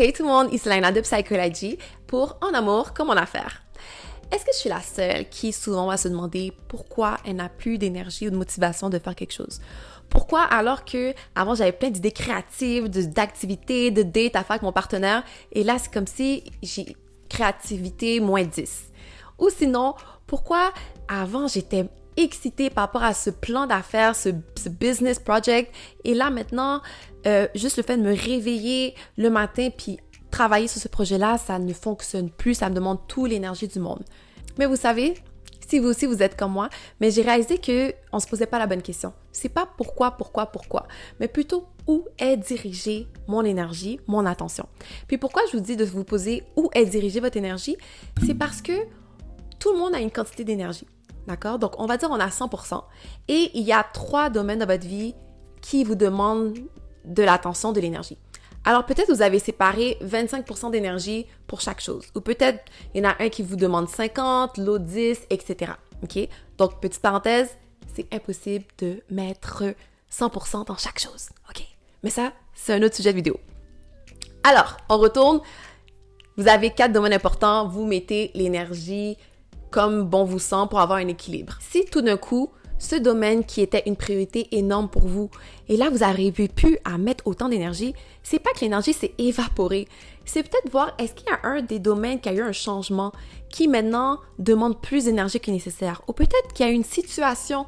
Hey tout le monde, ici Laina de Psychology pour En amour comme en affaires. Est-ce que je suis la seule qui souvent va se demander pourquoi elle n'a plus d'énergie ou de motivation de faire quelque chose? Pourquoi alors que avant j'avais plein d'idées créatives, d'activités, de dates à faire avec mon partenaire et là c'est comme si j'ai créativité moins 10. Ou sinon, pourquoi avant j'étais excitée par rapport à ce plan d'affaires, ce business project et là maintenant, juste le fait de me réveiller le matin puis travailler sur ce projet-là, ça ne fonctionne plus, ça me demande toute l'énergie du monde. Mais vous savez, si vous aussi vous êtes comme moi, mais j'ai réalisé qu'on ne se posait pas la bonne question. C'est pas pourquoi, mais plutôt où est dirigée mon énergie, mon attention. Puis pourquoi je vous dis de vous poser où est dirigée votre énergie, c'est parce que tout le monde a une quantité d'énergie, d'accord? Donc on va dire on a 100% et il y a 3 domaines de votre vie qui vous demandent de l'attention, de l'énergie. Alors peut-être vous avez séparé 25% d'énergie pour chaque chose. Ou peut-être il y en a un qui vous demande 50, l'autre 10, etc. OK? Donc petite parenthèse, c'est impossible de mettre 100% dans chaque chose. OK? Mais ça, c'est un autre sujet de vidéo. Alors, on retourne. Vous avez 4 domaines importants. Vous mettez l'énergie comme bon vous semble pour avoir un équilibre. Si tout d'un coup, ce domaine qui était une priorité énorme pour vous, et là, vous n'arrivez plus à mettre autant d'énergie, c'est pas que l'énergie s'est évaporée. C'est peut-être voir, est-ce qu'il y a un des domaines qui a eu un changement qui maintenant demande plus d'énergie que nécessaire? Ou peut-être qu'il y a une situation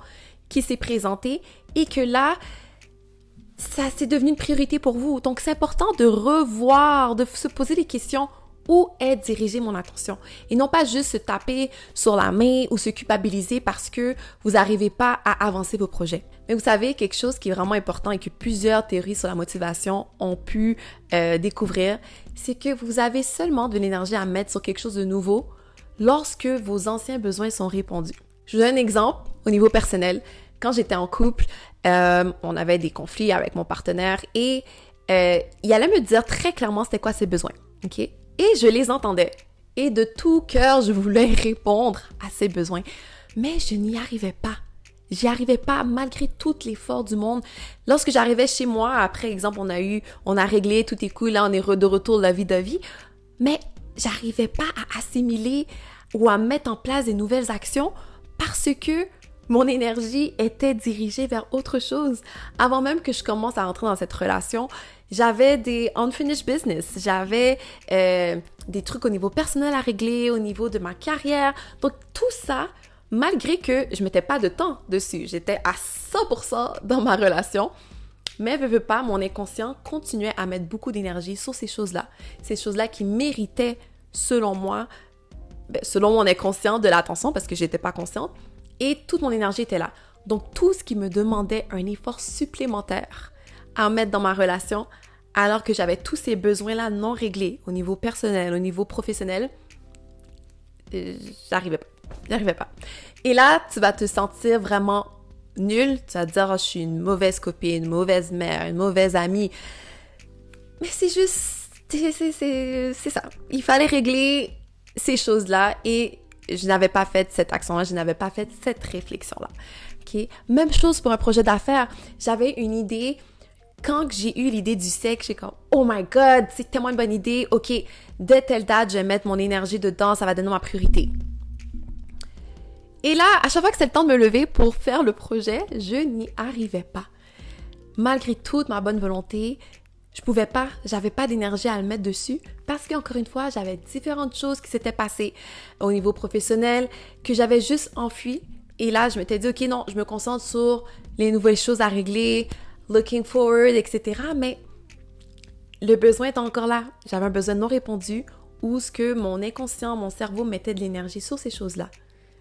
qui s'est présentée et que là, ça c'est devenu une priorité pour vous. Donc, c'est important de revoir, de se poser des questions. Où est dirigée mon attention? Et non pas juste se taper sur la main ou se culpabiliser parce que vous n'arrivez pas à avancer vos projets. Mais vous savez, quelque chose qui est vraiment important et que plusieurs théories sur la motivation ont pu découvrir, c'est que vous avez seulement de l'énergie à mettre sur quelque chose de nouveau lorsque vos anciens besoins sont répondus. Je vous donne un exemple au niveau personnel. Quand j'étais en couple, on avait des conflits avec mon partenaire et il allait me dire très clairement c'était quoi ses besoins. OK? Et je les entendais. Et de tout cœur, je voulais répondre à ses besoins. Mais je n'y arrivais pas. J'y arrivais pas malgré tout l'effort du monde. Lorsque j'arrivais chez moi, après exemple, on a réglé, tout est cool, là on est de retour de la vie de vie. Mais j'arrivais pas à assimiler ou à mettre en place des nouvelles actions parce que mon énergie était dirigée vers autre chose. Avant même que je commence à entrer dans cette relation, j'avais des unfinished business, j'avais des trucs au niveau personnel à régler, au niveau de ma carrière. Donc tout ça, malgré que je mettais pas de temps dessus, j'étais à 100% dans ma relation, mais veux pas, mon inconscient continuait à mettre beaucoup d'énergie sur ces choses-là qui méritaient, selon moi, selon mon inconscient, de l'attention parce que j'étais pas consciente. Et toute mon énergie était là. Donc, tout ce qui me demandait un effort supplémentaire à mettre dans ma relation, alors que j'avais tous ces besoins-là non réglés au niveau personnel, au niveau professionnel, j'arrivais pas. Et là, tu vas te sentir vraiment nul. Tu vas te dire, oh, je suis une mauvaise copine, une mauvaise mère, une mauvaise amie. Mais c'est juste, c'est ça. Il fallait régler ces choses-là et je n'avais pas fait cette action-là, je n'avais pas fait cette réflexion-là. OK? Même chose pour un projet d'affaires. J'avais une idée. Quand j'ai eu l'idée du sexe, j'ai comme « Oh my God, c'est tellement une bonne idée. OK, dès telle date, je vais mettre mon énergie dedans, ça va devenir ma priorité. » Et là, à chaque fois que c'est le temps de me lever pour faire le projet, je n'y arrivais pas. Malgré toute ma bonne volonté, je pouvais pas, j'avais pas d'énergie à le mettre dessus parce qu'encore une fois, j'avais différentes choses qui s'étaient passées au niveau professionnel que j'avais juste enfui. Et là, je m'étais dit, OK, non, je me concentre sur les nouvelles choses à régler, looking forward, etc. Mais le besoin est encore là. J'avais un besoin non répondu où ce que mon inconscient, mon cerveau mettait de l'énergie sur ces choses-là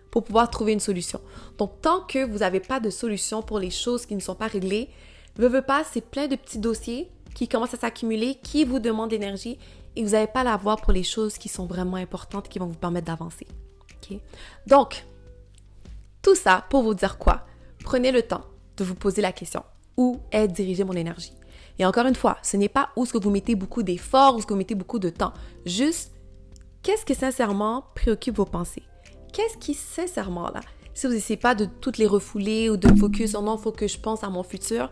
pour pouvoir trouver une solution. Donc, tant que vous n'avez pas de solution pour les choses qui ne sont pas réglées, veux pas, c'est plein de petits dossiers qui commencent à s'accumuler, qui vous demandent d'énergie et vous n'allez pas l'avoir pour les choses qui sont vraiment importantes, qui vont vous permettre d'avancer. Okay? Donc, tout ça pour vous dire quoi? Prenez le temps de vous poser la question. Où est dirigée mon énergie? Et encore une fois, ce n'est pas où est-ce que vous mettez beaucoup d'efforts, où est-ce que vous mettez beaucoup de temps. Juste, qu'est-ce qui sincèrement préoccupe vos pensées? Qu'est-ce qui sincèrement là? Si vous n'essayez pas de toutes les refouler ou de focus, oh non, il faut que je pense à mon futur.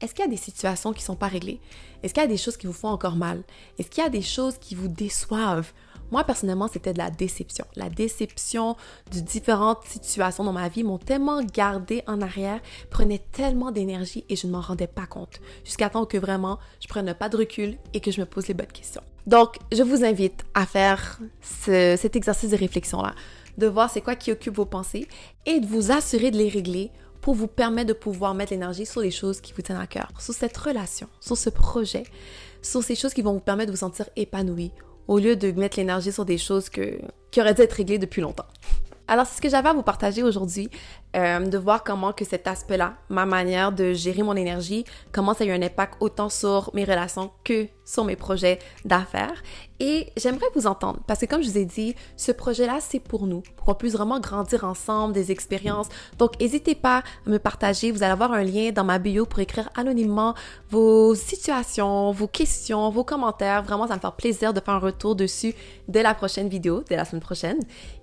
Est-ce qu'il y a des situations qui ne sont pas réglées? Est-ce qu'il y a des choses qui vous font encore mal? Est-ce qu'il y a des choses qui vous déçoivent? Moi, personnellement, c'était de la déception. La déception de différentes situations dans ma vie m'ont tellement gardé en arrière, prenaient tellement d'énergie et je ne m'en rendais pas compte. Jusqu'à temps que vraiment, je prenne pas de recul et que je me pose les bonnes questions. Donc, je vous invite à faire cet exercice de réflexion-là, de voir c'est quoi qui occupe vos pensées et de vous assurer de les régler pour vous permettre de pouvoir mettre l'énergie sur les choses qui vous tiennent à cœur, sur cette relation, sur ce projet, sur ces choses qui vont vous permettre de vous sentir épanoui, au lieu de mettre l'énergie sur des choses qui auraient dû être réglées depuis longtemps. Alors, c'est ce que j'avais à vous partager aujourd'hui, de voir comment que cet aspect-là, ma manière de gérer mon énergie, comment ça a eu un impact autant sur mes relations que sur mes projets d'affaires. Et j'aimerais vous entendre, parce que comme je vous ai dit, ce projet-là, c'est pour nous, pour qu'on puisse vraiment grandir ensemble, des expériences. Donc, n'hésitez pas à me partager. Vous allez avoir un lien dans ma bio pour écrire anonymement vos situations, vos questions, vos commentaires. Vraiment, ça me fait plaisir de faire un retour dessus dès la prochaine vidéo, dès la semaine prochaine.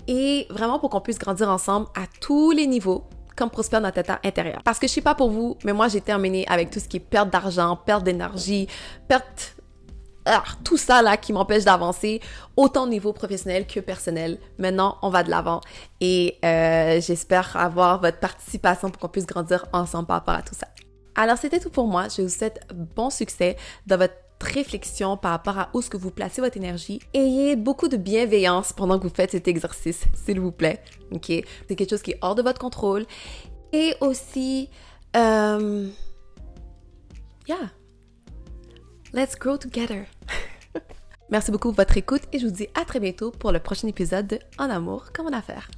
Et vraiment pour qu'on puisse grandir ensemble à tous les niveaux, comme prospère notre état intérieur. Parce que je sais pas pour vous, mais moi j'ai terminé avec tout ce qui est perte d'argent, perte d'énergie, tout ça là qui m'empêche d'avancer, autant au niveau professionnel que personnel. Maintenant, on va de l'avant et j'espère avoir votre participation pour qu'on puisse grandir ensemble par rapport à tout ça. Alors c'était tout pour moi. Je vous souhaite bon succès dans votre réflexion par rapport à où est-ce que vous placez votre énergie. Ayez beaucoup de bienveillance pendant que vous faites cet exercice, s'il vous plaît. OK? C'est quelque chose qui est hors de votre contrôle. Et aussi, let's grow together. Merci beaucoup pour votre écoute et je vous dis à très bientôt pour le prochain épisode de En amour comme en affaires.